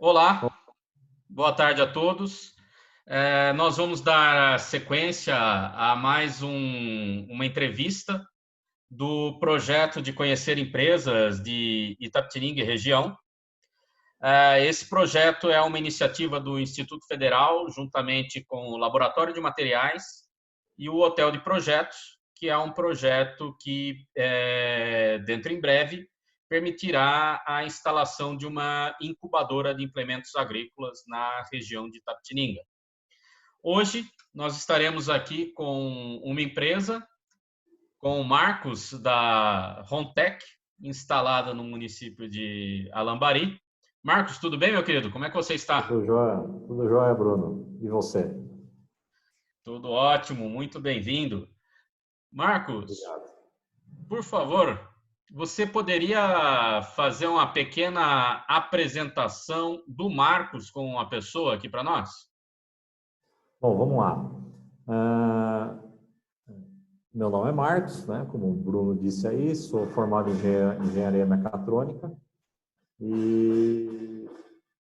Olá, boa tarde a todos. Nós vamos dar sequência a mais uma entrevista do projeto de conhecer empresas de Itapetininga e região. Esse projeto é uma iniciativa do Instituto Federal, juntamente com o Laboratório de Materiais e o Hotel de Projetos, que é um projeto que, dentro em breve, permitirá a instalação de uma incubadora de implementos agrícolas na região de Itapetininga. Hoje, nós estaremos aqui com uma empresa, com o Marcos, da Rontec, instalada no município de Alambari. Marcos, tudo bem, meu querido? Como é que você está? Tudo jóia, Bruno. E você? Tudo ótimo, muito bem-vindo. Marcos, Obrigado. por favor, você poderia fazer uma pequena apresentação do Marcos como uma pessoa aqui para nós? Bom, vamos lá. Meu nome é Marcos, né? Como o Bruno disse aí, sou formado em engenharia mecatrônica e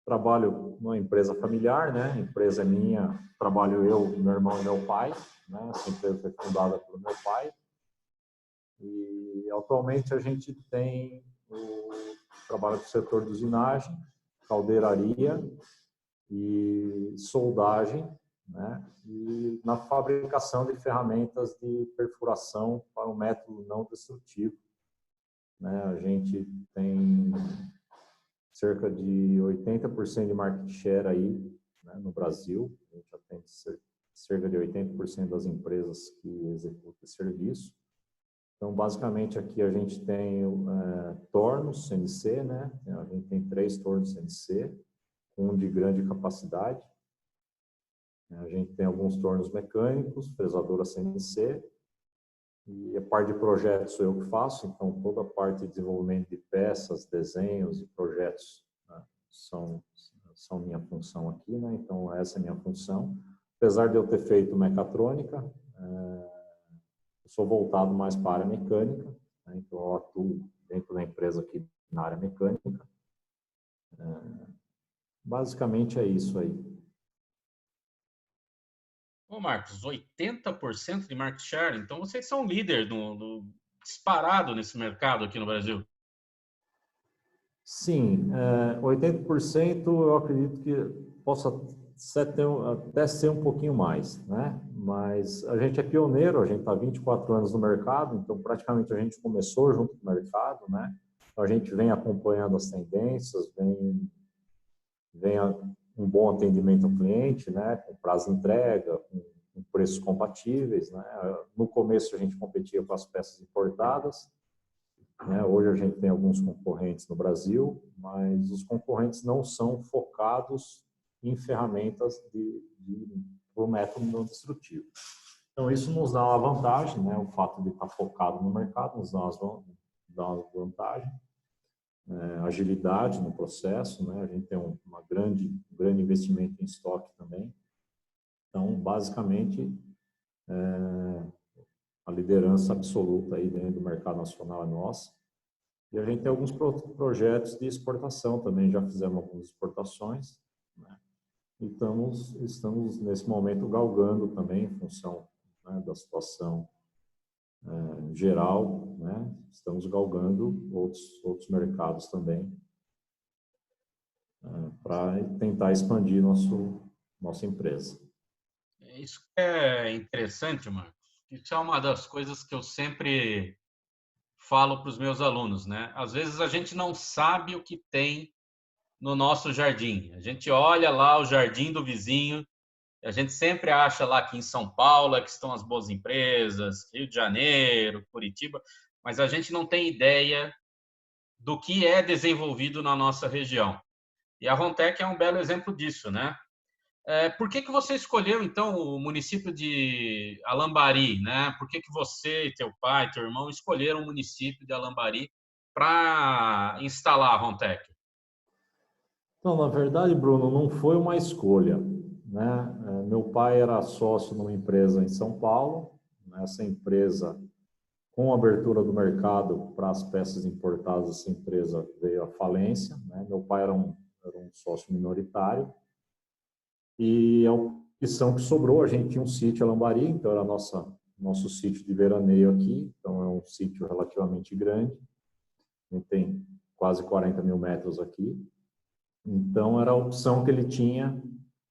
trabalho numa empresa familiar, né? A empresa é minha, trabalho eu, meu irmão e meu pai, né? Essa empresa foi fundada pelo meu pai e atualmente a gente tem o trabalho do setor de usinagem, caldeiraria e soldagem, né? E na fabricação de ferramentas de perfuração para um método não destrutivo, né? A gente tem cerca de 80% de market share aí, né, no Brasil. A gente atende cerca de 80% das empresas que executam esse serviço. Então, basicamente, aqui a gente tem tornos CNC, né? A gente tem 3 tornos CNC, um de grande capacidade. A gente tem alguns tornos mecânicos, fresadora CNC, e a parte de projetos sou eu que faço, então toda a parte de desenvolvimento de peças, desenhos e projetos, né, são minha função aqui, né? Então essa é a minha função. Apesar de eu ter feito mecatrônica, eu sou voltado mais para a área mecânica, né? Então eu atuo dentro da empresa aqui na área mecânica. Basicamente é isso aí. Ô, Marcos, 80% de market share? Então vocês são líder disparado nesse mercado aqui no Brasil. Sim, 80% eu acredito que possa até ser um pouquinho mais, né? Mas a gente é pioneiro, a gente está 24 anos no mercado, então praticamente a gente começou junto com o mercado, né? Então a gente vem acompanhando as tendências, vem um bom atendimento ao cliente, né? Com prazo de entrega, com preços compatíveis, né? No começo a gente competia com as peças importadas, né? Hoje a gente tem alguns concorrentes no Brasil, mas os concorrentes não são focados em ferramentas do método não destrutivo. Então isso nos dá uma vantagem, né? O fato de estar focado no mercado nos dá uma vantagem, agilidade no processo, né? A gente tem um grande investimento em estoque também. Então basicamente a liderança absoluta aí dentro do mercado nacional é nossa. E a gente tem alguns projetos de exportação também, já fizemos algumas exportações, né? E estamos nesse momento galgando também, em função, né, da situação geral, né? Estamos galgando outros mercados também para tentar expandir nossa empresa. Isso é interessante, Marcos. Isso é uma das coisas que eu sempre falo para os meus alunos, né? Às vezes a gente não sabe o que tem no nosso jardim. A gente olha lá o jardim do vizinho, a gente sempre acha lá que em São Paulo é que estão as boas empresas, Rio de Janeiro, Curitiba, mas a gente não tem ideia do que é desenvolvido na nossa região. E a Rontec é um belo exemplo disso, né? Por que você escolheu, então, o município de Alambari, né? Por que você, teu pai, teu irmão escolheram o município de Alambari para instalar a Rontec? Então, na verdade, Bruno, não foi uma escolha, né? Meu pai era sócio numa empresa em São Paulo. Essa empresa, com a abertura do mercado para as peças importadas, essa empresa veio à falência, né? Meu pai era um era um sócio minoritário. E a opção que sobrou, a gente tinha um sítio em Lambari, então era nosso sítio de veraneio aqui, então é um sítio relativamente grande, a gente tem quase 40 mil metros aqui. Então era a opção que ele tinha,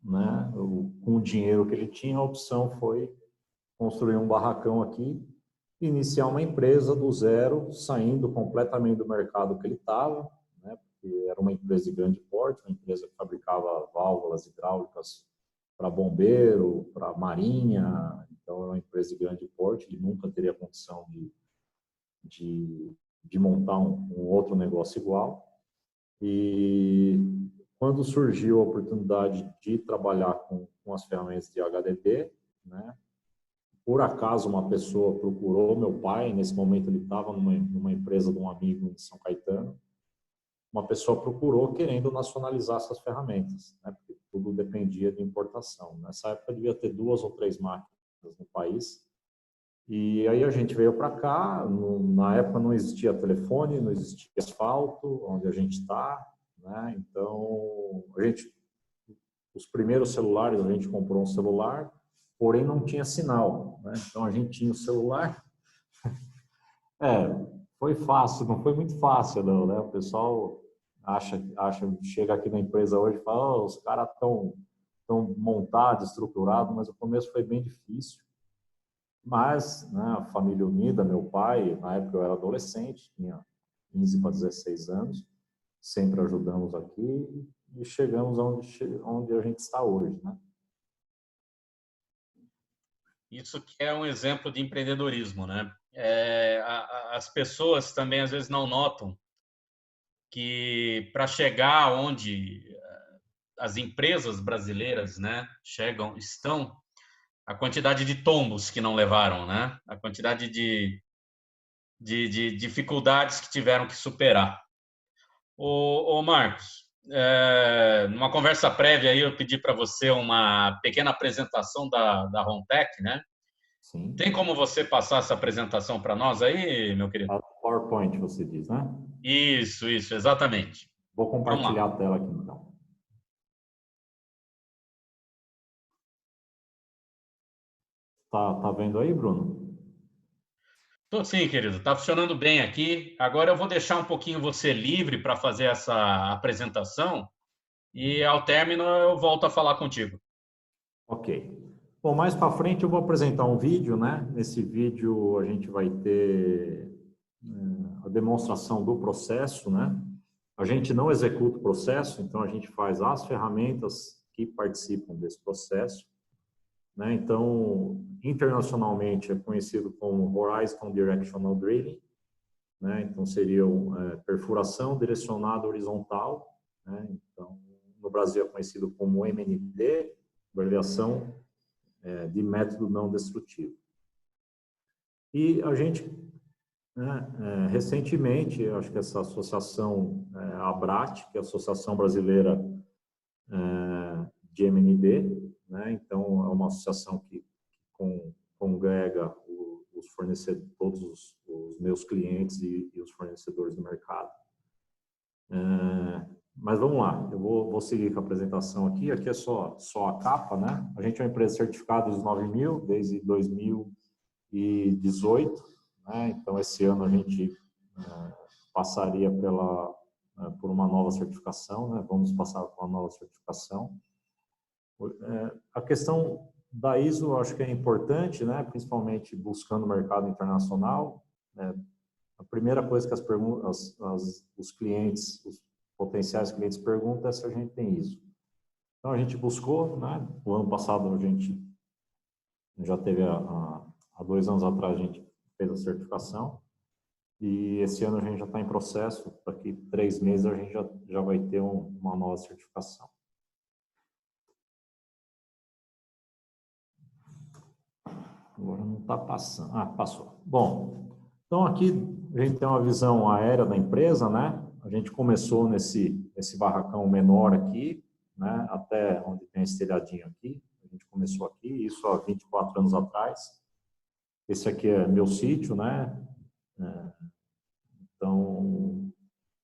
né? Com o dinheiro que ele tinha, a opção foi construir um barracão aqui, iniciar uma empresa do zero, saindo completamente do mercado que ele estava, né? Porque era uma empresa de grande porte, uma empresa que fabricava válvulas hidráulicas para bombeiro, para marinha, então era uma empresa de grande porte, ele nunca teria condição de montar um outro negócio igual. E quando surgiu a oportunidade de trabalhar com as ferramentas de HDD, né? Por acaso uma pessoa procurou meu pai, nesse momento ele estava numa empresa de um amigo em São Caetano, uma pessoa procurou querendo nacionalizar essas ferramentas, né? Porque tudo dependia de importação. Nessa época devia ter 2 ou 3 máquinas no país. E aí a gente veio para cá, na época não existia telefone, não existia asfalto, onde a gente está, né? Então, os primeiros celulares, a gente comprou um celular, porém não tinha sinal, né? Então a gente tinha o celular. Foi fácil, não foi muito fácil não, né? O pessoal chega aqui na empresa hoje e fala, os caras tão montados, estruturados, mas o começo foi bem difícil. Mas, né, a família unida, meu pai, na época eu era adolescente, tinha 15 para 16 anos, sempre ajudamos aqui e chegamos onde a gente está hoje, né? Isso que é um exemplo de empreendedorismo, né? As pessoas também às vezes não notam que para chegar onde as empresas brasileiras, né, estão, a quantidade de tombos que não levaram, né? A quantidade de dificuldades que tiveram que superar. Ô Marcos, numa conversa prévia aí eu pedi para você uma pequena apresentação da Rontec, né? Sim. Tem como você passar essa apresentação para nós aí, meu querido? A PowerPoint, você diz, né? Isso, exatamente. Vou Vamos compartilhar lá. a tela aqui, então. Tá vendo aí, Bruno? Tô sim, querido. Está funcionando bem aqui. Agora eu vou deixar um pouquinho você livre para fazer essa apresentação e ao término eu volto a falar contigo. Ok. Bom, mais para frente eu vou apresentar um vídeo, né? Nesse vídeo a gente vai ter a demonstração do processo, né? A gente não executa o processo, então a gente faz as ferramentas que participam desse processo, né? Então, internacionalmente é conhecido como Horizon Directional Drilling, né? Então seria perfuração direcionada horizontal, né? Então, no Brasil é conhecido como MND, abreviação de método não destrutivo. E a gente, né, recentemente, acho que essa associação, a ABRAT, que é a Associação Brasileira de MND, né, então é uma associação que congrega os fornecedores, todos os meus clientes e os fornecedores do mercado. Mas vamos lá, eu vou seguir com a apresentação aqui. Aqui é só a capa, né? A gente é uma empresa certificada dos 9000 desde 2018, né? Então esse ano a gente passaria por uma nova certificação, né? Vamos passar por uma nova certificação. A questão da ISO eu acho que é importante, né? Principalmente buscando o mercado internacional. A primeira coisa que os clientes, os potenciais clientes perguntam é se a gente tem ISO. Então a gente buscou, né? O ano passado a gente já teve, há 2 anos atrás a gente fez a certificação e esse ano a gente já está em processo, daqui 3 meses a gente já vai ter uma nova certificação. Agora não está passando. Ah, passou. Bom, então aqui a gente tem uma visão aérea da empresa, né? A gente começou nesse barracão menor aqui, né? Até onde tem esse telhadinho aqui. A gente começou aqui, isso há 24 anos atrás. Esse aqui é meu sítio, né? Então,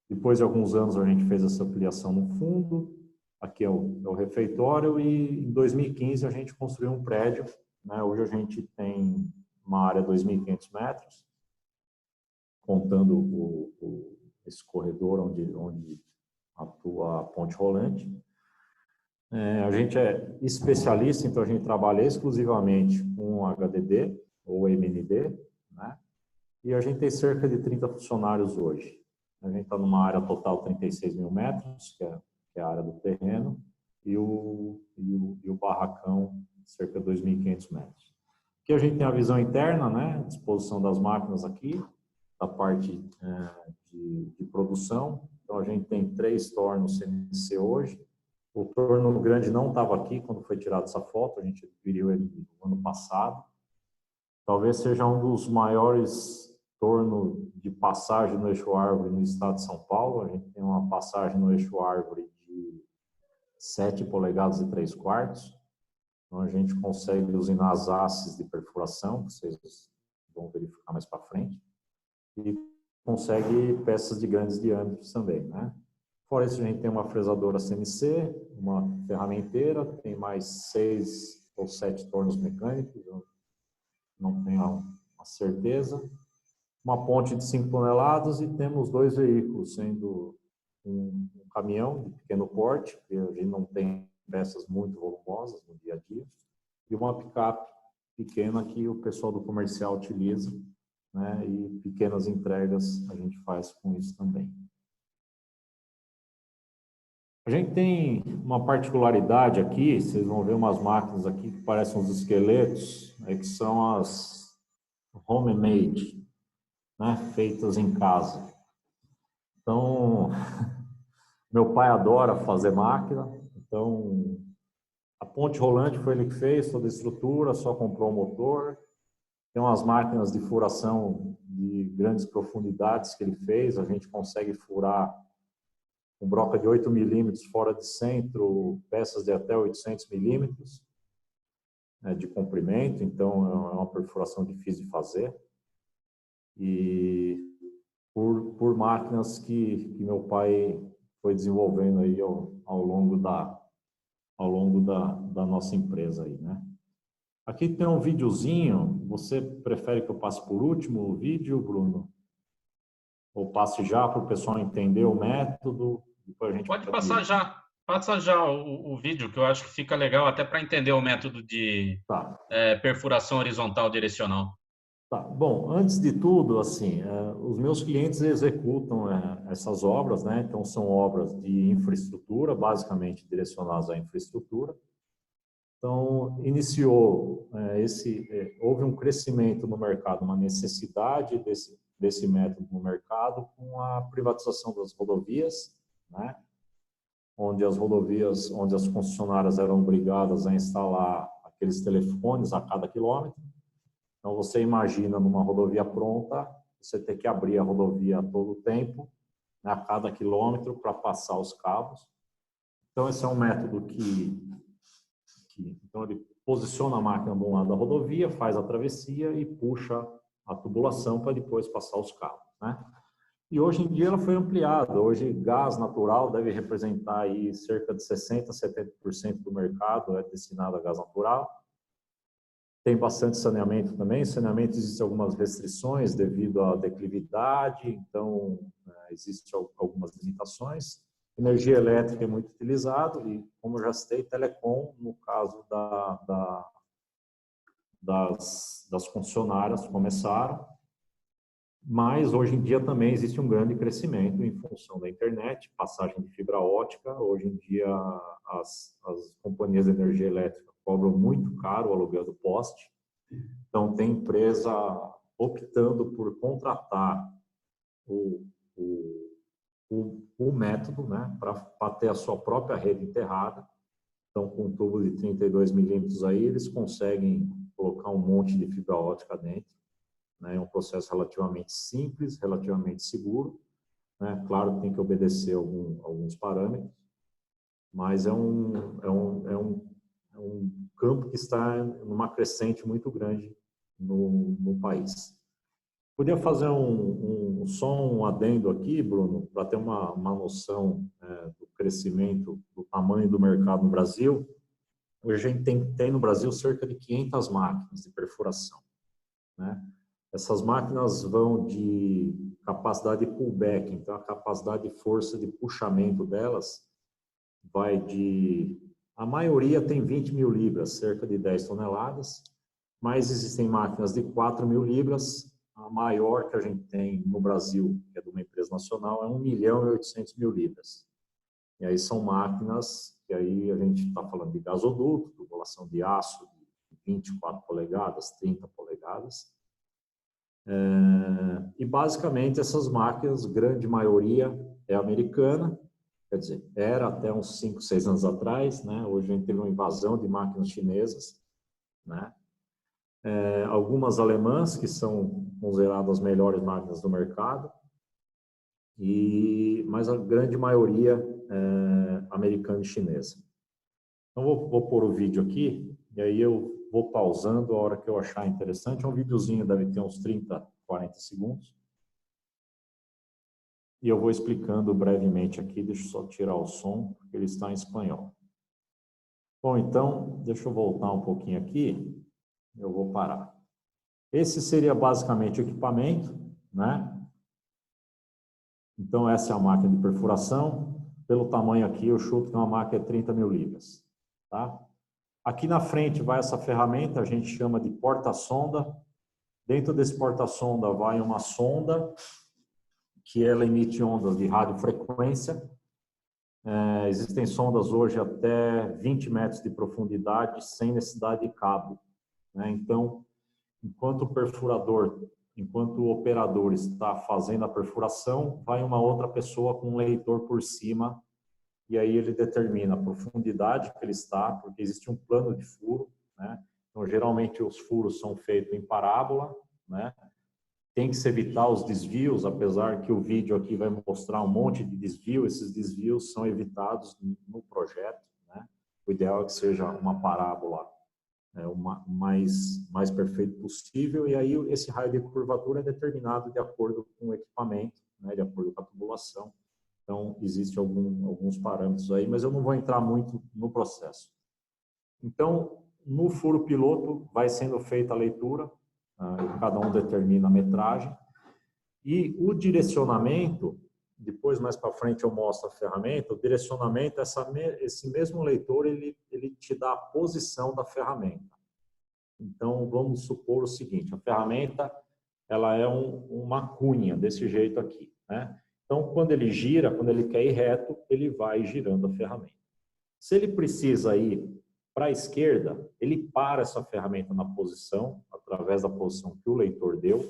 Depois de alguns anos, a gente fez essa ampliação no fundo. Aqui é o refeitório e em 2015 a gente construiu um prédio, né? Hoje a gente tem uma área de 2.500 metros, contando esse corredor onde atua a ponte rolante. A gente é especialista, então a gente trabalha exclusivamente com HDD ou MND, né? E a gente tem cerca de 30 funcionários hoje. A gente está numa área total de 36 mil metros, que é a área do terreno, e o barracão, cerca de 2.500 metros. Aqui a gente tem a visão interna, né? Disposição das máquinas aqui, da parte de produção. Então a gente tem 3 tornos CNC hoje. O torno grande não estava aqui quando foi tirada essa foto, a gente adquiriu ele no ano passado. Talvez seja um dos maiores tornos de passagem no eixo árvore no estado de São Paulo. A gente tem uma passagem no eixo árvore de 7 polegadas e 3/4. Então a gente consegue usinar as hastes de perfuração, que vocês vão verificar mais para frente, e consegue peças de grandes diâmetros também, né? Fora isso, a gente tem uma fresadora CNC, uma ferramenteira, tem mais 6 ou 7 tornos mecânicos, eu não tenho a certeza. Uma ponte de 5 toneladas e temos 2 veículos, sendo um caminhão de pequeno porte, que a gente não tem peças muito volumosas no dia a dia, e uma picape pequena que o pessoal do comercial utiliza, né? E pequenas entregas a gente faz com isso também. A gente tem uma particularidade aqui, vocês vão ver umas máquinas aqui que parecem uns esqueletos, que são as homemade, né, feitas em casa. Então, meu pai adora fazer máquina, então a ponte rolante foi ele que fez toda a estrutura, só comprou o motor. Tem umas máquinas de furação de grandes profundidades que ele fez, a gente consegue furar com broca de 8 milímetros fora de centro, peças de até 800 milímetros de comprimento, então é uma perfuração difícil de fazer. E por máquinas que meu pai foi desenvolvendo aí ao longo da nossa empresa aí, né? Aqui tem um videozinho, você prefere que eu passe por último o vídeo, Bruno? Ou passe já para o pessoal entender o método? Depois a gente Pode passa já o vídeo, que eu acho que fica legal até para entender o método de Tá. Perfuração horizontal direcional. Tá. Bom, antes de tudo, assim, os meus clientes executam essas obras, né? Então, são obras de infraestrutura, basicamente direcionadas à infraestrutura. Então, houve um crescimento no mercado, uma necessidade desse método no mercado com a privatização das rodovias, né? Onde as concessionárias eram obrigadas a instalar aqueles telefones a cada quilômetro. Então, você imagina numa rodovia pronta, você ter que abrir a rodovia a todo tempo, né, a cada quilômetro, para passar os cabos. Então, esse é um método então ele posiciona a máquina de um lado da rodovia, faz a travessia e puxa a tubulação para depois passar os cabos, né? E hoje em dia ela foi ampliada. Hoje, gás natural deve representar aí cerca de 60% a 70% do mercado é destinado a gás natural. Tem bastante saneamento também. Saneamento existem algumas restrições devido à declividade, então existem algumas limitações. Energia elétrica é muito utilizado e, como eu já citei, telecom, no caso das concessionárias, começaram. Mas, hoje em dia, também existe um grande crescimento em função da internet, passagem de fibra ótica. Hoje em dia, as companhias de energia elétrica cobram muito caro o aluguel do poste. Então, tem empresa optando por contratar o método, né, para ter a sua própria rede enterrada. Então, com um tubo de 32 milímetros aí, eles conseguem colocar um monte de fibra ótica dentro. É um processo relativamente simples, relativamente seguro, né? Claro que tem que obedecer alguns parâmetros, mas é um campo que está numa crescente muito grande no país. Podia fazer só um adendo aqui, Bruno, para ter uma noção do crescimento, do tamanho do mercado no Brasil. Hoje a gente tem no Brasil cerca de 500 máquinas de perfuração, né? Essas máquinas vão de capacidade de pullback, então a capacidade de força de puxamento delas vai de... A maioria tem 20 mil libras, cerca de 10 toneladas, mas existem máquinas de 4 mil libras. A maior que a gente tem no Brasil, que é de uma empresa nacional, é 1.800.000 libras. E aí são máquinas que aí a gente está falando de gasoduto, tubulação de aço de 24 polegadas, 30 polegadas. E basicamente essas máquinas, grande maioria é americana, quer dizer, era até uns 5, 6 anos atrás, né? Hoje a gente teve uma invasão de máquinas chinesas, né? Algumas alemãs, que são consideradas as melhores máquinas do mercado, mas a grande maioria é americana e chinesa. Então, vou pôr o vídeo aqui, e aí eu vou pausando a hora que eu achar interessante. É um videozinho, deve ter uns 30, 40 segundos. E eu vou explicando brevemente aqui, deixa eu só tirar o som, porque ele está em espanhol. Bom, então, deixa eu voltar um pouquinho aqui, eu vou parar. Esse seria basicamente o equipamento, né? Então, essa é a máquina de perfuração. Pelo tamanho aqui, eu chuto que uma máquina é 30 mil libras, tá? Aqui na frente vai essa ferramenta, a gente chama de porta-sonda. Dentro desse porta-sonda vai uma sonda, que ela emite ondas de radiofrequência. Existem sondas hoje até 20 metros de profundidade, sem necessidade de cabo, né? Então, enquanto o operador está fazendo a perfuração, vai uma outra pessoa com um leitor por cima, e aí ele determina a profundidade que ele está, porque existe um plano de furo, né? Então, geralmente, os furos são feitos em parábola, né? Tem que se evitar os desvios, apesar que o vídeo aqui vai mostrar um monte de desvio, esses desvios são evitados no projeto, né? O ideal é que seja uma parábola o mais perfeito possível, e aí esse raio de curvatura é determinado de acordo com o equipamento, né? De acordo com a tubulação. Então, existem alguns parâmetros aí, mas eu não vou entrar muito no processo. Então, no furo piloto, vai sendo feita a leitura, cada um determina a metragem, e o direcionamento, depois mais para frente eu mostro a ferramenta, o direcionamento, esse mesmo leitor, ele te dá a posição da ferramenta. Então, vamos supor o seguinte, a ferramenta, ela é uma cunha, desse jeito aqui, né? Então, quando ele gira, quando ele quer ir reto, ele vai girando a ferramenta. Se ele precisa ir para a esquerda, ele para essa ferramenta na posição, através da posição que o leitor deu.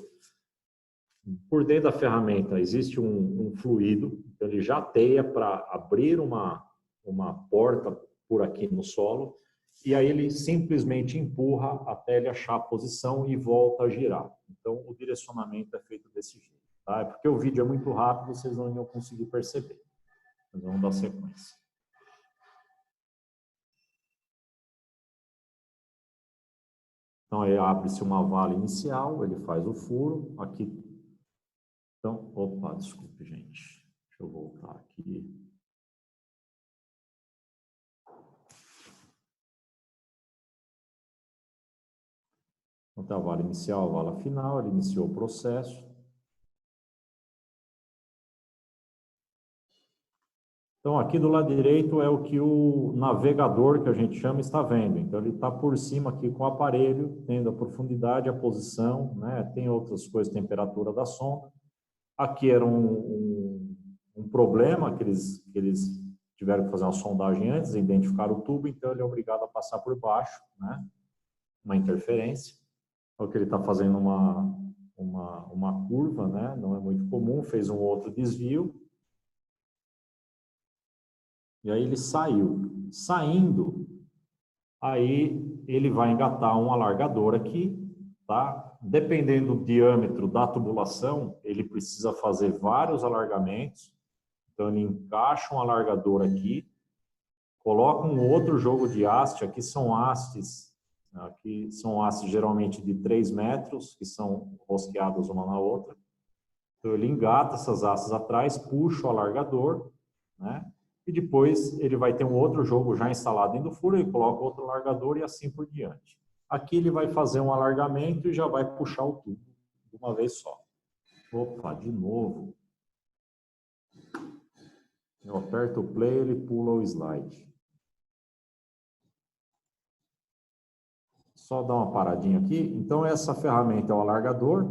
Por dentro da ferramenta existe um fluido, então ele já teia para abrir uma porta por aqui no solo, e aí ele simplesmente empurra até ele achar a posição e volta a girar. Então, o direcionamento é feito desse jeito. Tá? Porque o vídeo é muito rápido, vocês não iam conseguir perceber. Mas vamos dar sequência. Então, aí abre-se uma vala inicial, ele faz o furo. Aqui. Então, opa, desculpe, gente. Deixa eu voltar aqui. Então, a vala inicial, a vala final, ele iniciou o processo. Então, aqui do lado direito é o que o navegador, que a gente chama, está vendo. Então, ele está por cima aqui com o aparelho, tendo a profundidade, a posição, né? Tem outras coisas, temperatura da sonda. Aqui era um problema que eles tiveram que fazer uma sondagem antes, identificar o tubo, então ele é obrigado a passar por baixo, né? Uma interferência. O que ele está fazendo uma curva, né? Não é muito comum, fez um outro desvio. E aí ele saiu. Saindo, aí ele vai engatar um alargador aqui, tá? Dependendo do diâmetro da tubulação, ele precisa fazer vários alargamentos. Então ele encaixa um alargador aqui, coloca um outro jogo de haste, aqui são hastes Aqui são hastes geralmente de 3 metros, que são rosqueadas uma na outra. Então, ele engata essas hastes atrás, puxa o alargador, né? E depois ele vai ter um outro jogo já instalado dentro do furo, ele coloca outro alargador e assim por diante. Aqui ele vai fazer um alargamento e já vai puxar o tubo de uma vez só. Opa, de novo. Eu aperto o play, ele pula o slide. Só dar uma paradinha aqui. Então, essa ferramenta é o alargador.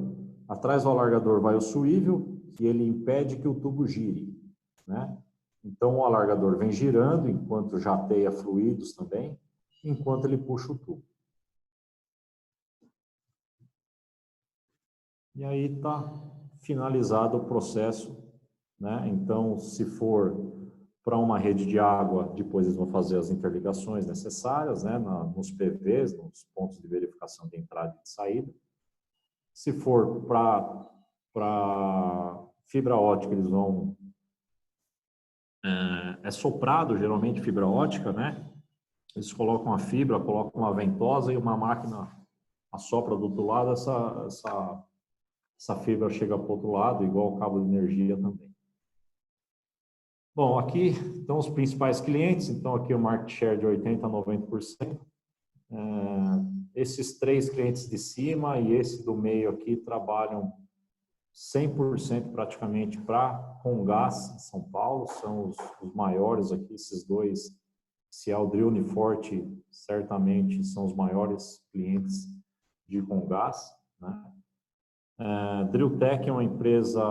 Atrás do alargador vai o suível, que ele impede que o tubo gire, né? Então, o alargador vem girando, enquanto jateia fluidos também, enquanto ele puxa o tubo. E aí está finalizado o processo, né? Então, se for para uma rede de água, depois eles vão fazer as interligações necessárias, né? Nos PVs, nos pontos de verificação de entrada e de saída. Se for para fibra ótica, eles vão... É soprado, geralmente, fibra ótica, né? Eles colocam a fibra, colocam uma ventosa e uma máquina assopra do outro lado, essa fibra chega para o outro lado, igual o cabo de energia também. Bom, aqui estão os principais clientes, então aqui o market share de 80% a 90%. Esses 3 clientes de cima e esse do meio aqui trabalham 100% praticamente com gás em São Paulo, são os maiores aqui, esses 2, Cial Drill e Forte, certamente são os maiores clientes de com gás, né? Drilltech é uma empresa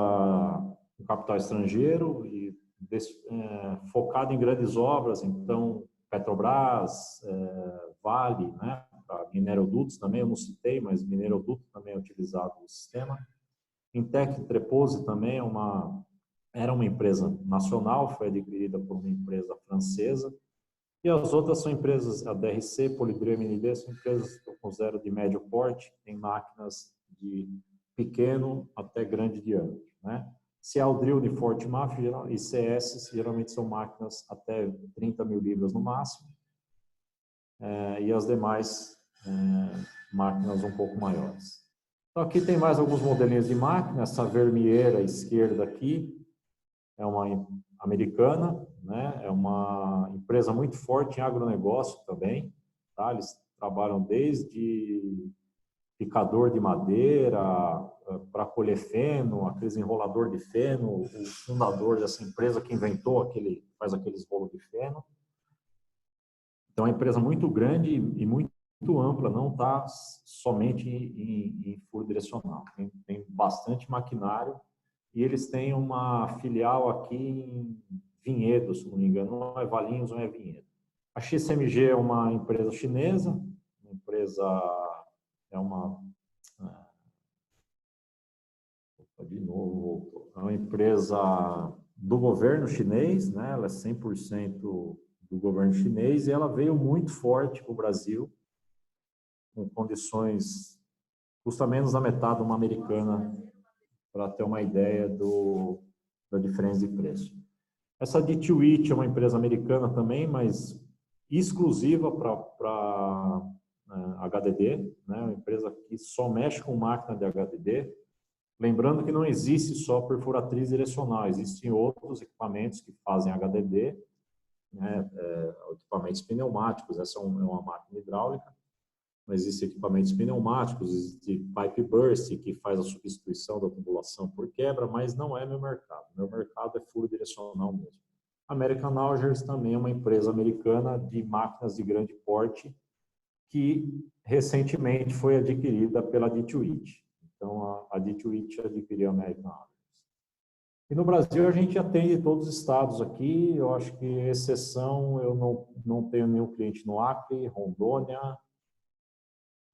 com capital estrangeiro e focada em grandes obras, então Petrobras, Vale, né? Minerodutos também, eu não citei, mas Mineroduto também é utilizado no sistema. Intec Trepose também era uma empresa nacional, foi adquirida por uma empresa francesa. E as outras são empresas, a DRC, Polidril e MND, são empresas que eu considero de médio porte, tem máquinas de pequeno até grande diâmetro, né? Cial Drill, Uniforte, MAF e CS geralmente são máquinas até 30 mil libras no máximo, e as demais máquinas um pouco maiores. Então, aqui tem mais alguns modelinhos de máquina. Essa vermelha à esquerda aqui é uma americana, né? É uma empresa muito forte em agronegócio também, tá? Eles trabalham desde picador de madeira para colher feno, aqueles enrolador de feno, o fundador dessa empresa que inventou faz aqueles rolos de feno. Então, é uma empresa muito grande e muito ampla, não está somente em furo direcional. Tem bastante maquinário e eles têm uma filial aqui em Vinhedo, se não me engano, não é Valinhos, não é Vinhedo. A XMG é uma empresa chinesa, é uma empresa do governo chinês, né? Ela é 100% do governo chinês e ela veio muito forte para o Brasil, com condições, custa menos da metade de uma americana, para ter uma ideia da diferença de preço. Essa D2IT é uma empresa americana também, mas exclusiva para HDD, né? Uma empresa que só mexe com máquina de HDD. Lembrando que não existe só perfuratriz direcional, existem outros equipamentos que fazem HDD, né? Equipamentos pneumáticos, essa é uma máquina hidráulica, mas existem equipamentos pneumáticos, existe pipe burst, que faz a substituição da tubulação por quebra, mas não é meu mercado. Meu mercado é furo direcional mesmo. American Augers também é uma empresa americana de máquinas de grande porte que recentemente foi adquirida pela D2IT. Então, a D2IT adquiriu a American Augers. E no Brasil a gente atende todos os estados aqui, eu acho que exceção, eu não tenho nenhum cliente no Acre, Rondônia,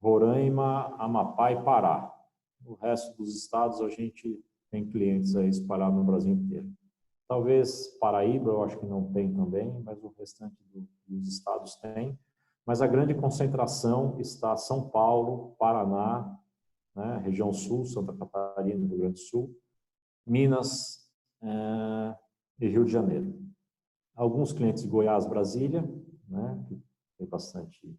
Roraima, Amapá e Pará. No resto dos estados a gente tem clientes aí espalhados no Brasil inteiro. Talvez Paraíba eu acho que não tem também, mas o restante dos estados tem. Mas a grande concentração está São Paulo, Paraná, né, região sul, Santa Catarina, Rio Grande do Sul, Minas e Rio de Janeiro. Alguns clientes de Goiás, Brasília, né, que tem bastante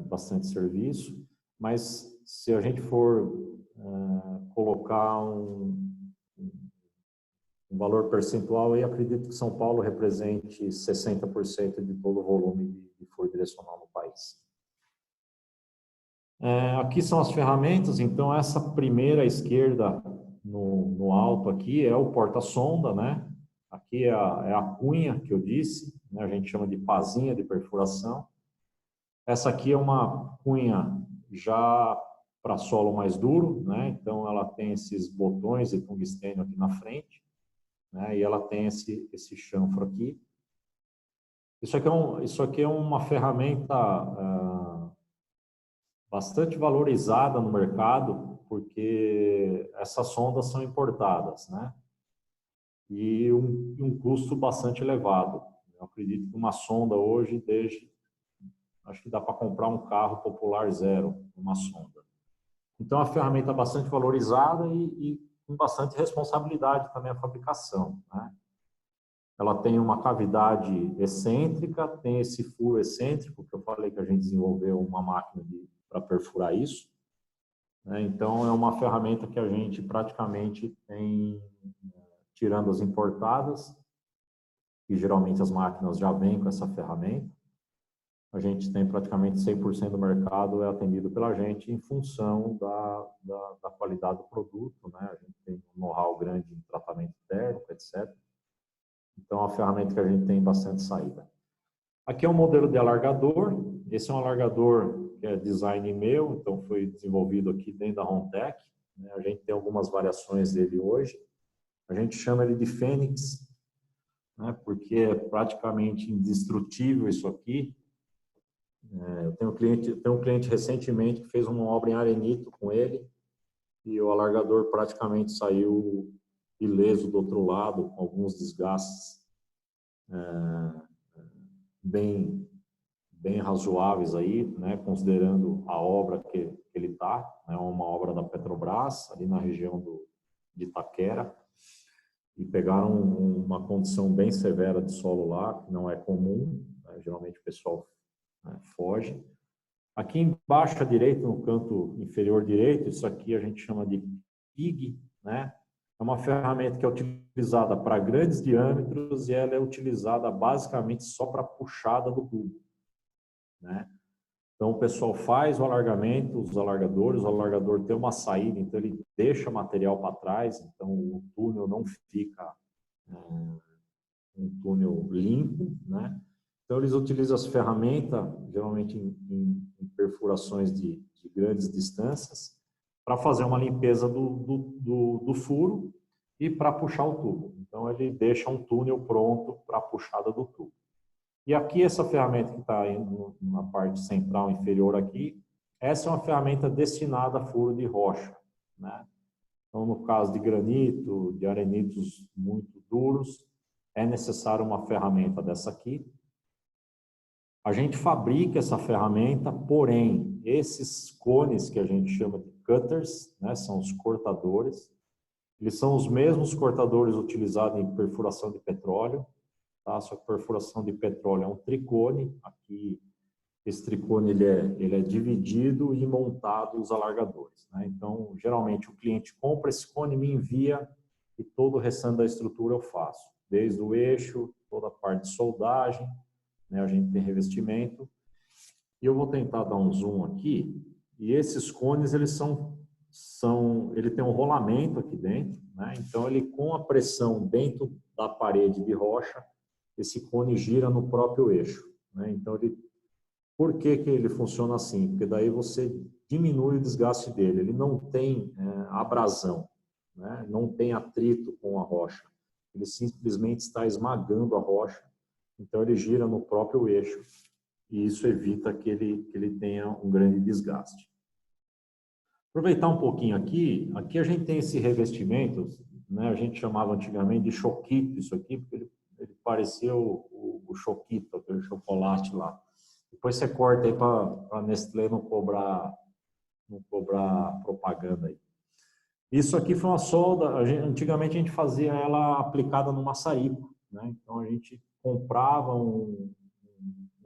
bastante serviço, mas se a gente for colocar um valor percentual, eu acredito que São Paulo represente 60% de todo o volume de furo direcional no país. Aqui são as ferramentas, então essa primeira à esquerda no alto aqui é o porta-sonda, né? Aqui é a cunha que eu disse, né? A gente chama de pazinha de perfuração. Essa aqui é uma cunha já para solo mais duro, né? Então ela tem esses botões de tungstênio aqui na frente, né? E ela tem esse chanfro aqui. Isso aqui é uma ferramenta bastante valorizada no mercado, porque essas sondas são importadas, né? E um custo bastante elevado. Eu acredito que uma sonda hoje, acho que dá para comprar um carro popular zero, uma sonda. Então, é uma ferramenta bastante valorizada e com bastante responsabilidade também a fabricação, né? Ela tem uma cavidade excêntrica, tem esse furo excêntrico, que eu falei que a gente desenvolveu uma máquina para perfurar isso, né? Então, é uma ferramenta que a gente praticamente tem, tirando as importadas, e geralmente as máquinas já vêm com essa ferramenta, a gente tem praticamente 100% do mercado é atendido pela gente em função da qualidade do produto, né? A gente tem um know-how grande em tratamento térmico, etc. Então, é uma ferramenta que a gente tem bastante saída. Aqui é um modelo de alargador. Esse é um alargador que é design meu, então foi desenvolvido aqui dentro da Rontec, né? A gente tem algumas variações dele hoje. A gente chama ele de Fênix, né? Porque é praticamente indestrutível isso aqui. Eu tenho um cliente recentemente que fez uma obra em arenito com ele e o alargador praticamente saiu ileso do outro lado, com alguns desgastes bem razoáveis aí, né, considerando a obra que ele está, né, uma obra da Petrobras, ali na região de Itaquera, e pegaram uma condição bem severa de solo lá, que não é comum, né, geralmente o pessoal foge. Aqui embaixo à direita, no canto inferior direito, isso aqui a gente chama de PIG, né? É uma ferramenta que é utilizada para grandes diâmetros e ela é utilizada basicamente só para puxada do tubo, né? Então o pessoal faz o alargamento, os alargadores, o alargador tem uma saída, então ele deixa material para trás, então o túnel não fica um túnel limpo, né? Então, eles utilizam as ferramentas, geralmente em perfurações de grandes distâncias, para fazer uma limpeza do furo e para puxar o tubo. Então, ele deixa um túnel pronto para a puxada do tubo. E aqui, essa ferramenta que está na parte central inferior aqui, essa é uma ferramenta destinada a furo de rocha, né? Então, no caso de granito, de arenitos muito duros, é necessário uma ferramenta dessa aqui. A gente fabrica essa ferramenta, porém, esses cones que a gente chama de cutters, né, são os cortadores, eles são os mesmos cortadores utilizados em perfuração de petróleo, tá? Só que perfuração de petróleo é um tricone, aqui esse tricone ele é dividido e montado os alargadores, né? Então, geralmente o cliente compra esse cone, me envia e todo o restante da estrutura eu faço, desde o eixo, toda a parte de soldagem, né, a gente tem revestimento. E eu vou tentar dar um zoom aqui. E esses cones, ele tem um rolamento aqui dentro, né? Então, ele com a pressão dentro da parede de rocha, esse cone gira no próprio eixo, né? Então, por que ele funciona assim? Porque daí você diminui o desgaste dele. Ele não tem abrasão, né? Não tem atrito com a rocha. Ele simplesmente está esmagando a rocha. Então, ele gira no próprio eixo e isso evita que ele tenha um grande desgaste. Aproveitar um pouquinho aqui a gente tem esse revestimento, né? A gente chamava antigamente de choquito, isso aqui, porque ele parecia o choquito, aquele chocolate lá. Depois você corta aí para a Nestlé não cobrar propaganda aí. Isso aqui foi uma solda, antigamente a gente fazia ela aplicada no maçarico, né? Então a gente comprava um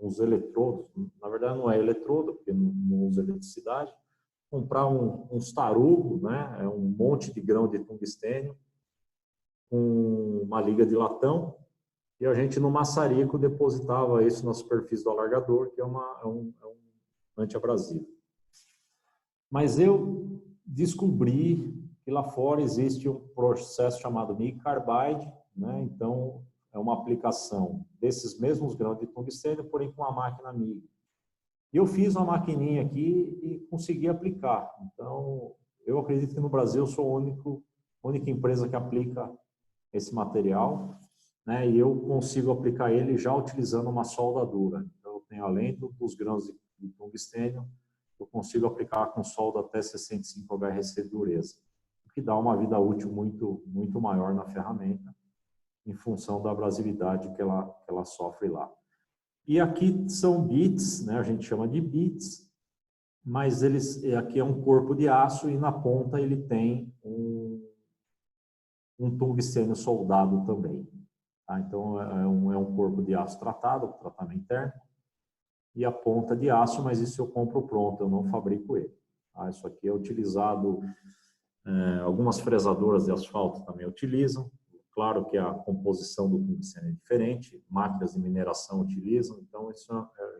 uns eletrodos, na verdade não é eletrodo, porque não usa eletricidade, comprar uns tarugos, né? É um monte de grão de tungstênio, com uma liga de latão, e a gente no maçarico depositava isso na superfície do alargador, que é um antiabrasivo. Mas eu descobri que lá fora existe um processo chamado MIG Carbide, né? Então é uma aplicação desses mesmos grãos de tungstênio, porém com a máquina MIG. E eu fiz uma maquininha aqui e consegui aplicar. Então, eu acredito que no Brasil eu sou a única empresa que aplica esse material, né? E eu consigo aplicar ele já utilizando uma soldadura. Então, eu tenho, além dos grãos de tungstênio, eu consigo aplicar com solda até 65 HRC de dureza, o que dá uma vida útil muito maior na ferramenta, em função da abrasividade que ela sofre lá. E aqui são bits, né? A gente chama de bits, mas aqui é um corpo de aço e na ponta ele tem um tungstênio soldado também. Tá? Então é um corpo de aço tratado, tratamento térmico, e a ponta de aço, mas isso eu compro pronto, eu não fabrico ele. Tá? Isso aqui é utilizado, algumas fresadoras de asfalto também utilizam. Claro que a composição do tungstênio é diferente, máquinas de mineração utilizam, então isso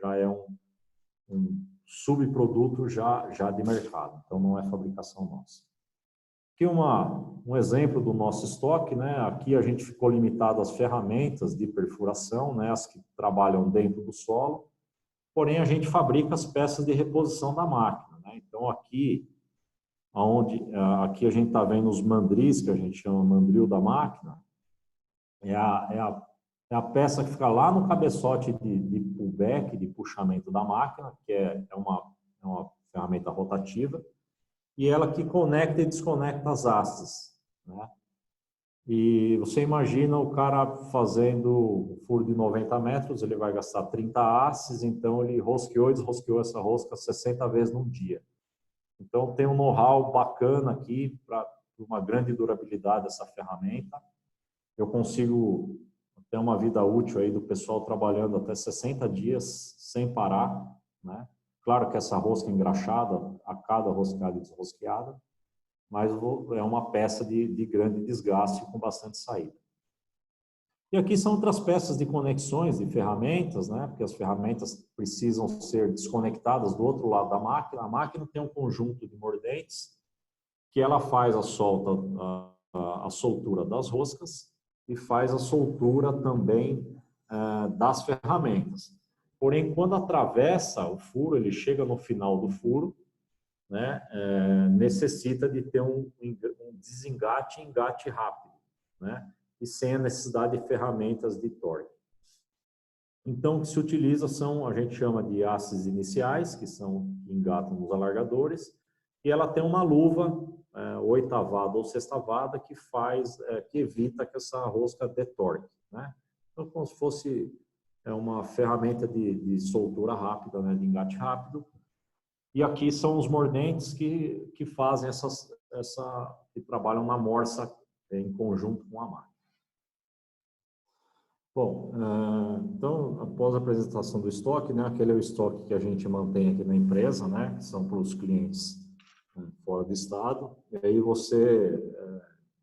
já é um subproduto já de mercado, então não é fabricação nossa. Aqui um exemplo do nosso estoque, né? Aqui a gente ficou limitado às ferramentas de perfuração, né? As que trabalham dentro do solo, porém a gente fabrica as peças de reposição da máquina, né? Então aqui a gente está vendo os mandris, que a gente chama mandril da máquina, é a peça que fica lá no cabeçote de pullback, de puxamento da máquina, que é uma ferramenta rotativa, e ela que conecta e desconecta as hastes, né? E você imagina o cara fazendo um furo de 90 metros, ele vai gastar 30 hastes, então ele rosqueou e desrosqueou essa rosca 60 vezes num dia. Então tem um know-how bacana aqui para uma grande durabilidade dessa ferramenta. Eu consigo ter uma vida útil aí do pessoal trabalhando até 60 dias sem parar, né? Claro que essa rosca engraxada, a cada roscada e desrosqueada, mas é uma peça de grande desgaste com bastante saída. E aqui são outras peças de conexões de ferramentas, né? Porque as ferramentas precisam ser desconectadas do outro lado da máquina. A máquina tem um conjunto de mordentes que ela faz a soltura das roscas e faz a soltura também das ferramentas. Porém, quando atravessa o furo, ele chega no final do furo, né, necessita de ter um desengate e engate rápido, né, e sem a necessidade de ferramentas de torque. Então, o que se utiliza a gente chama de hastes iniciais, que engatam nos alargadores, e ela tem uma luva oitavada ou sextavada que evita que essa rosca dê torque, né? Então, como se fosse uma ferramenta de soltura rápida, né, de engate rápido. E aqui são os mordentes que fazem que trabalham na morsa em conjunto com a máquina. Bom, então, após a apresentação do estoque, né, aquele é o estoque que a gente mantém aqui na empresa, né, que são para os clientes fora do estado. E aí você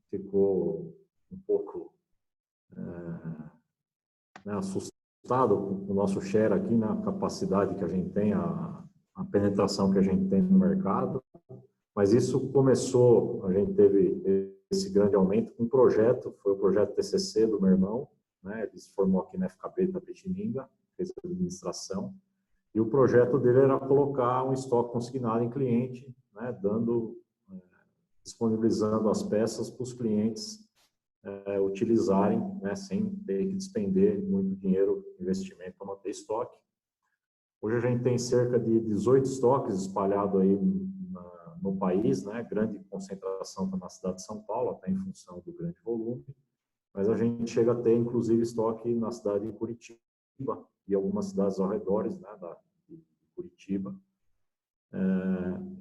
ficou um pouco assustado com o nosso share aqui, né, a capacidade que a gente tem, a penetração que a gente tem no mercado, mas isso começou, a gente teve esse grande aumento com um projeto, foi o projeto TCC do meu irmão, né, ele se formou aqui na FKB da Petininga, fez a administração, e o projeto dele era colocar um estoque consignado em cliente, né, disponibilizando as peças para os clientes utilizarem, né, sem ter que despender muito dinheiro, investimento para manter estoque. Hoje a gente tem cerca de 18 estoques espalhados aí no país, né? Grande concentração está na cidade de São Paulo, até em função do grande volume, mas a gente chega a ter, inclusive, estoque na cidade de Curitiba e algumas cidades ao redor, né, de Curitiba.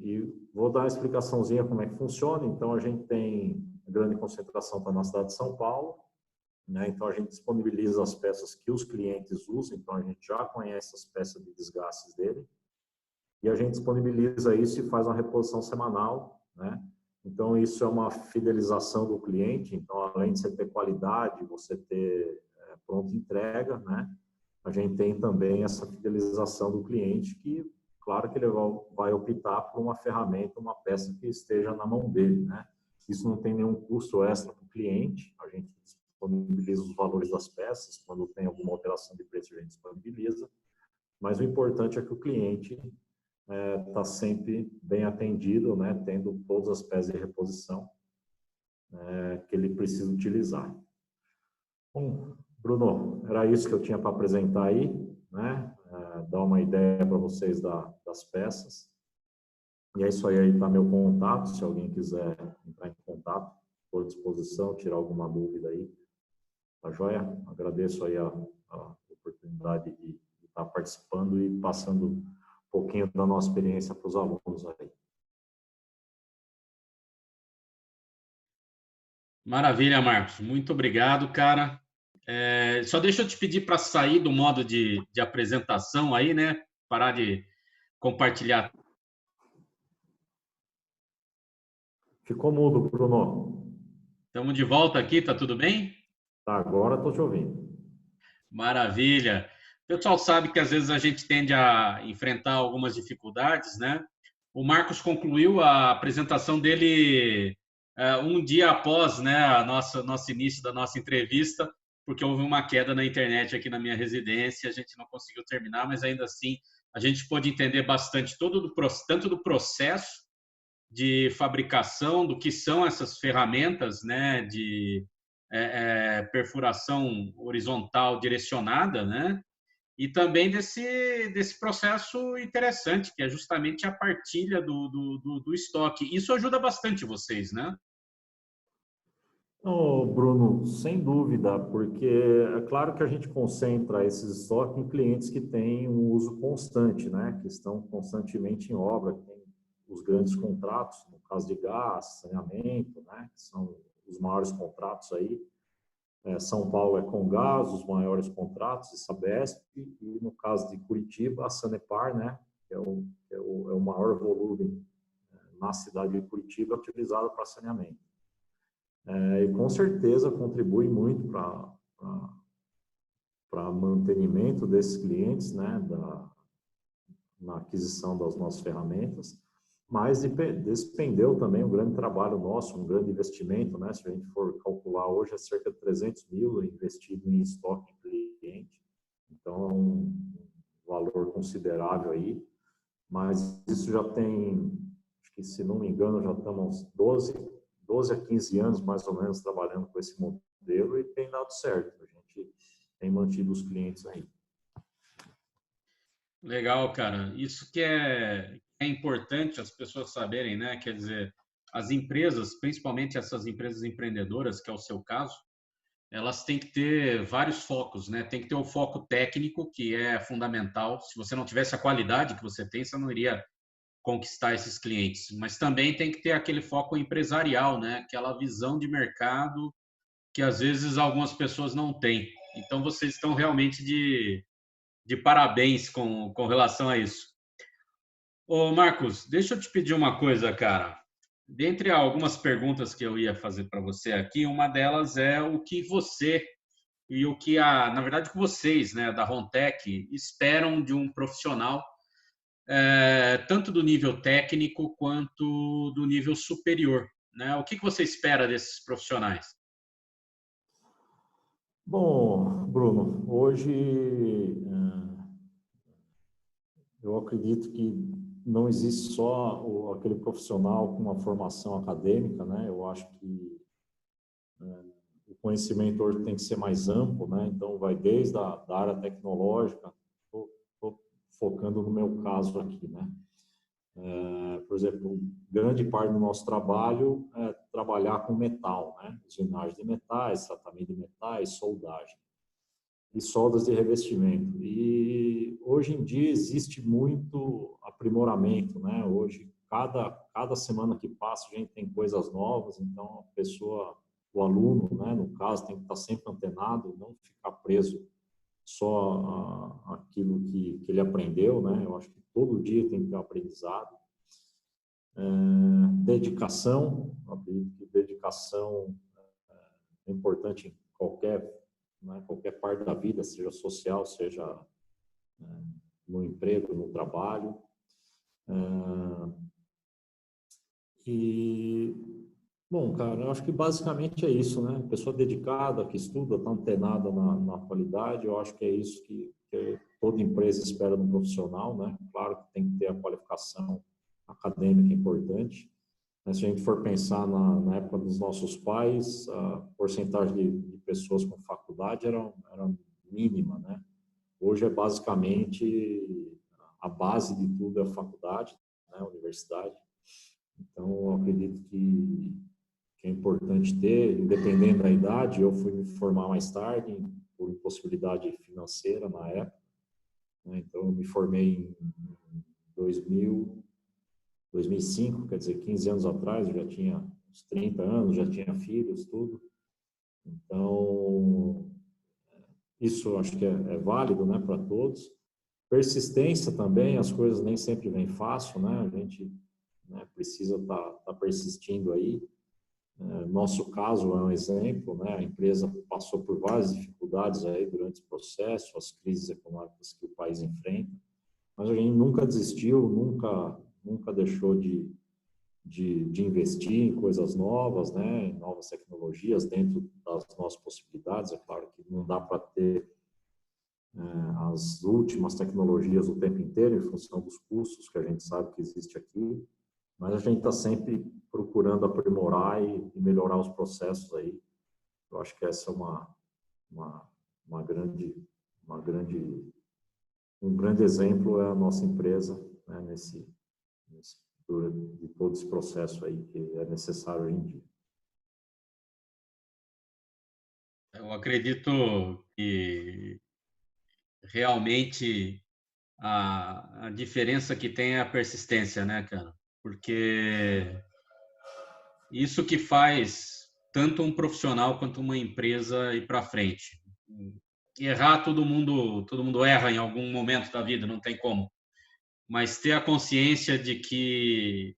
E vou dar uma explicaçãozinha como é que funciona. Então, a gente tem grande concentração está na cidade de São Paulo, né? Então, a gente disponibiliza as peças que os clientes usam, então a gente já conhece as peças de desgastes dele, e a gente disponibiliza isso e faz uma reposição semanal, né? Então, isso é uma fidelização do cliente. Então, além de você ter qualidade, você ter pronta entrega, né? A gente tem também essa fidelização do cliente, que, claro que ele vai optar por uma ferramenta, uma peça que esteja na mão dele, né? Isso não tem nenhum custo extra para o cliente, a gente disponibiliza os valores das peças, quando tem alguma alteração de preço a gente disponibiliza, mas o importante é que o cliente está sempre bem atendido, né? Tendo todas as peças de reposição que ele precisa utilizar. Bom, Bruno, era isso que eu tinha para apresentar aí, né? Dar uma ideia para vocês das peças. E é isso aí, está meu contato, se alguém quiser entrar em contato, estou à disposição, tirar alguma dúvida aí. Tá joia? Agradeço aí a oportunidade de estar participando e passando um pouquinho da nossa experiência para os alunos aí. Maravilha, Marcos. Muito obrigado, cara. Só deixa eu te pedir para sair do modo de apresentação aí, né? Parar de compartilhar. Ficou mudo, Bruno. Estamos de volta aqui, tá tudo bem? Tá, agora estou te ouvindo. Maravilha. O pessoal sabe que às vezes a gente tende a enfrentar algumas dificuldades, né? O Marcos concluiu a apresentação dele um dia após, né, nosso início da nossa entrevista, porque houve uma queda na internet aqui na minha residência, a gente não conseguiu terminar, mas ainda assim a gente pôde entender bastante tanto do processo de fabricação, do que são essas ferramentas, né, de perfuração horizontal direcionada, né, e também desse processo interessante, que é justamente a partilha do estoque. Isso ajuda bastante vocês, né? Oh, Bruno, sem dúvida, porque é claro que a gente concentra esses estoques em clientes que têm um uso constante, né? Que estão constantemente em obra, que têm os grandes contratos, no caso de gás, saneamento, né? Que são os maiores contratos aí. São Paulo é Comgás, os maiores contratos, e Sabesp, e no caso de Curitiba, a Sanepar, né? Que é o maior volume na cidade de Curitiba utilizado para saneamento. E com certeza contribui muito para mantenimento desses clientes, né, na aquisição das nossas ferramentas, mas despendeu também um grande trabalho nosso, um grande investimento, né, se a gente for calcular hoje, é cerca de 300 mil investido em estoque de cliente, então é um valor considerável aí, mas isso já tem, acho que se não me engano, já estamos 12 a 15 anos, mais ou menos, trabalhando com esse modelo e tem dado certo. A gente tem mantido os clientes aí. Legal, cara. Isso que é importante as pessoas saberem, né? Quer dizer, as empresas, principalmente essas empresas empreendedoras, que é o seu caso, elas têm que ter vários focos, né? Tem que ter o foco técnico, que é fundamental. Se você não tivesse a qualidade que você tem, você não iria conquistar esses clientes. Mas também tem que ter aquele foco empresarial, né? Aquela visão de mercado que às vezes algumas pessoas não têm. Então vocês estão realmente de parabéns com relação a isso. Ô Marcos, deixa eu te pedir uma coisa, cara. Dentre algumas perguntas que eu ia fazer para você aqui, uma delas é o que você e o que na verdade, que vocês, né, da Rontec, esperam de um profissional, tanto do nível técnico quanto do nível superior, né? O que você espera desses profissionais? Bom, Bruno, hoje eu acredito que não existe só aquele profissional com uma formação acadêmica, né? Eu acho que o conhecimento hoje tem que ser mais amplo, né? Então, vai desde da área tecnológica, estou focando no meu caso aqui, né? Por exemplo, grande parte do nosso trabalho é trabalhar com metal, né? Usinagem de metais, tratamento de metais, soldagem e soldas de revestimento. E hoje em dia existe muito aprimoramento, né? Hoje, cada semana que passa, a gente tem coisas novas, então a pessoa o aluno, né, no caso, tem que estar sempre antenado, não ficar preso só àquilo que ele aprendeu, né? Eu acho que todo dia tem que ter um aprendizado. Dedicação, eu acredito que dedicação é importante em qualquer, né, qualquer parte da vida, seja social, seja no emprego, no trabalho. Bom, cara, eu acho que basicamente é isso, né? Pessoa dedicada, que estuda, está antenada na qualidade, eu acho que é isso que toda empresa espera no profissional, né? Claro que tem que ter a qualificação acadêmica importante, mas se a gente for pensar na época dos nossos pais, a porcentagem de pessoas com faculdade era mínima, né? Hoje é basicamente a base de tudo é a faculdade, né? A universidade. Então, eu acredito que é importante ter, independente da idade. Eu fui me formar mais tarde, por impossibilidade financeira na época, né? Então, eu me formei em 2005, quer dizer, 15 anos atrás, eu já tinha uns 30 anos, já tinha filhos, tudo. Então, isso eu acho que é válido, né, para todos. Persistência também, as coisas nem sempre vêm fácil, né? A gente, né, precisa tá persistindo aí. Nosso caso é um exemplo, né? A empresa passou por várias dificuldades aí durante o processo, as crises econômicas que o país enfrenta, mas a gente nunca desistiu, nunca deixou de investir em coisas novas, né? Em novas tecnologias dentro das nossas possibilidades. É claro que não dá para ter as últimas tecnologias o tempo inteiro, em função dos custos que a gente sabe que existe aqui, mas a gente está sempre procurando aprimorar e melhorar os processos aí. Eu acho que essa é um grande exemplo é a nossa empresa, né, de todo esse processo aí que é necessário hoje em dia. Eu acredito que realmente a diferença que tem é a persistência, né, cara? Porque isso que faz tanto um profissional quanto uma empresa ir para frente. Errar, todo mundo erra em algum momento da vida, não tem como. Mas ter a consciência de que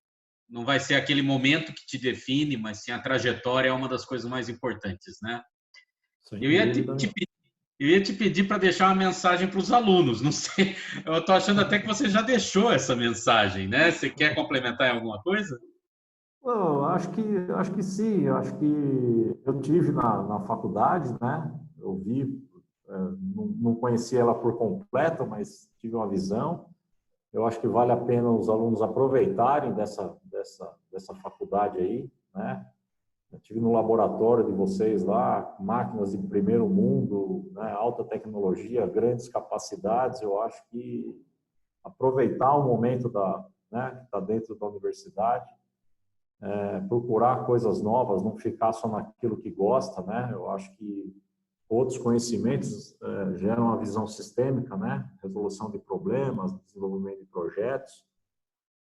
não vai ser aquele momento que te define, mas sim a trajetória é uma das coisas mais importantes, né? Sem Eu ia dúvida. eu ia te pedir para deixar uma mensagem para os alunos. Não sei, eu estou achando até que você já deixou essa mensagem, né? Você quer complementar em alguma coisa? Não, acho que sim. Acho que eu tive na faculdade, né? Eu vi, não conhecia ela por completo, mas tive uma visão. Eu acho que vale a pena os alunos aproveitarem dessa faculdade aí, né? Eu tive no laboratório de vocês lá, máquinas de primeiro mundo, né? Alta tecnologia, grandes capacidades. Eu acho que aproveitar o momento né, que está dentro da universidade, procurar coisas novas, não ficar só naquilo que gosta, né? Eu acho que outros conhecimentos geram uma visão sistêmica, né? Resolução de problemas, desenvolvimento de projetos.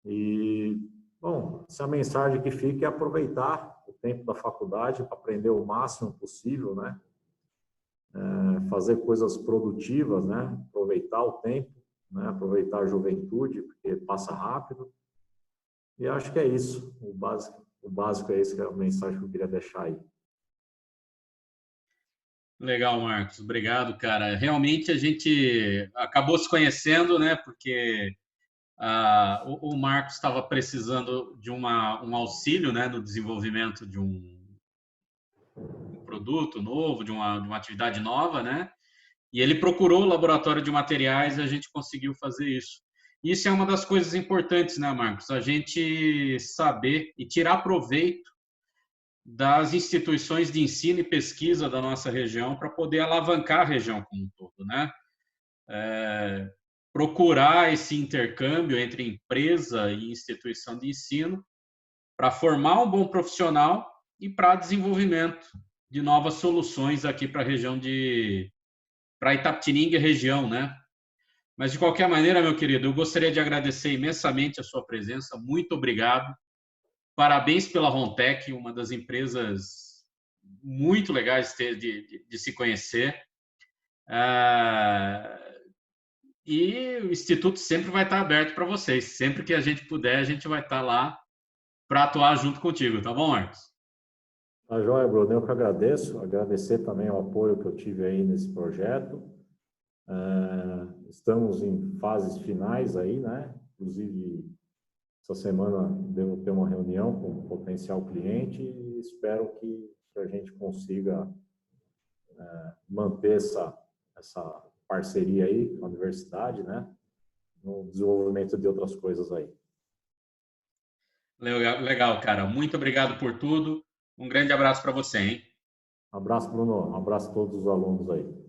E, bom, se a mensagem que fica é aproveitar o tempo da faculdade para aprender o máximo possível, né? Fazer coisas produtivas, né? Aproveitar o tempo, né? Aproveitar a juventude, porque passa rápido. E acho que é isso. O básico é isso, que é a mensagem que eu queria deixar aí. Legal, Marcos. Obrigado, cara. Realmente a gente acabou se conhecendo, né? Porque o Marcos estava precisando de um auxílio, né, no desenvolvimento de um produto novo, de uma atividade nova, né? E ele procurou o laboratório de materiais e a gente conseguiu fazer isso. Isso é uma das coisas importantes, né, Marcos? A gente saber e tirar proveito das instituições de ensino e pesquisa da nossa região para poder alavancar a região como um todo, né? Procurar esse intercâmbio entre empresa e instituição de ensino para formar um bom profissional e para desenvolvimento de novas soluções aqui para a região para Itapetininga e região, né? Mas de qualquer maneira, meu querido, eu gostaria de agradecer imensamente a sua presença. Muito obrigado. Parabéns pela Rontec, uma das empresas muito legais de se conhecer. E o Instituto sempre vai estar aberto para vocês. Sempre que a gente puder, a gente vai estar lá para atuar junto contigo, tá bom, Marcos? Tá joia, Bruno, eu que agradeço. Agradecer também o apoio que eu tive aí nesse projeto. Estamos em fases finais aí, né? Inclusive, essa semana devo ter uma reunião com um potencial cliente e espero que a gente consiga manter essa parceria aí com a universidade, né? No desenvolvimento de outras coisas aí. Legal, cara. Muito obrigado por tudo. Um grande abraço para você, hein? Um abraço, Bruno. Um abraço a todos os alunos aí.